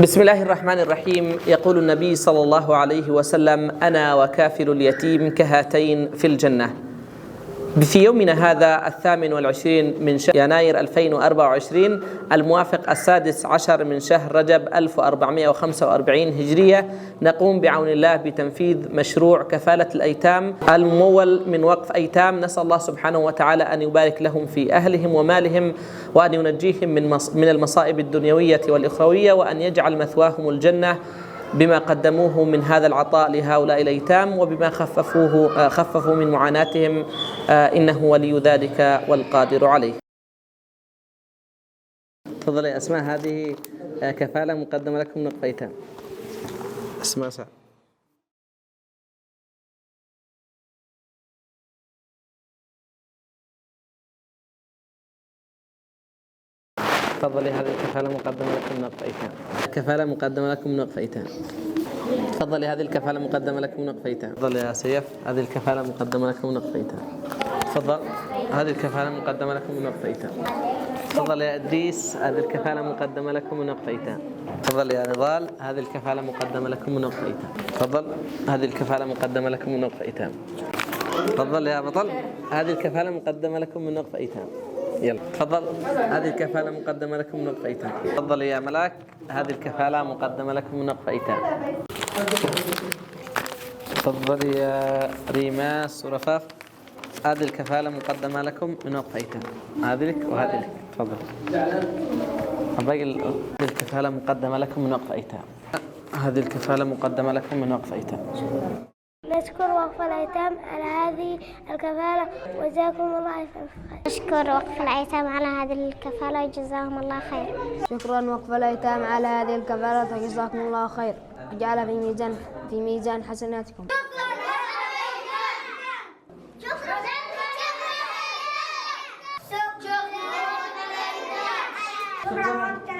بسم الله الرحمن الرحيم. يقول النبي صلى الله عليه وسلم: أنا وكافل اليتيم كهاتين في الجنة. في يومنا هذا 28 من شهر يناير 2024 الموافق 16 من شهر رجب 1445 هجرية، نقوم بعون الله بتنفيذ مشروع كفالة الأيتام الممول من وقف أيتام. نسأل الله سبحانه وتعالى أن يبارك لهم في أهلهم ومالهم، وأن ينجيهم من المصائب الدنيوية والأخروية، وأن يجعل مثواهم الجنة بما قدموه من هذا العطاء لهؤلاء الأيتام، وبما خففوا من معاناتهم، إنه ولي ذلك والقادر عليه. تفضل يا أسماء، هذه كفالة مقدمة لكم من وقف أيتام. أسماء سعد. تفضلي، هذه الكفالة مقدمة لكم من وقف أيتام. كفالة مقدمة لكم من وقف أيتام. تفضلي، هذه الكفالة مقدمة لكم من وقف أيتام. تفضل يا سيف، هذه الكفالة مقدمة لكم من وقف أيتام. تفضل، هذه الكفالة مقدمة لكم من وقف أيتام. تفضل يا إدريس، هذه الكفالة مقدمة لكم من وقف أيتام. تفضل يا نضال، هذه الكفالة مقدمة لكم من وقف أيتام. تفضل، هذه الكفالة مقدمة لكم من وقف أيتام. تفضل يا بطل، هذه الكفالة مقدمة لكم من وقف أيتام. يلا تفضل، هذه الكفالة مقدمة لكم من وقف أيتام. تفضل يا ملاك، هذه الكفالة مقدمة لكم من وقف أيتام. تفضل يا ريماس ورفاف، هذه الكفالة مقدمة لكم من وقف أيتام. هذه لك وهذه لك. تفضل. باقي الكفالة مقدمة لكم من وقف أيتام. هذه الكفالة مقدمة لكم من وقف أيتام. نشكر وقف الأيتام على هذه الكفالة وجزاكم الله خير. نشكر وقف الأيتام على هذه الكفالة وجزاهم الله خير. شكرا وقف الأيتام على هذه الكفالة وجزاكم الله خير، وجعل في ميزان حسناتكم. شكرا.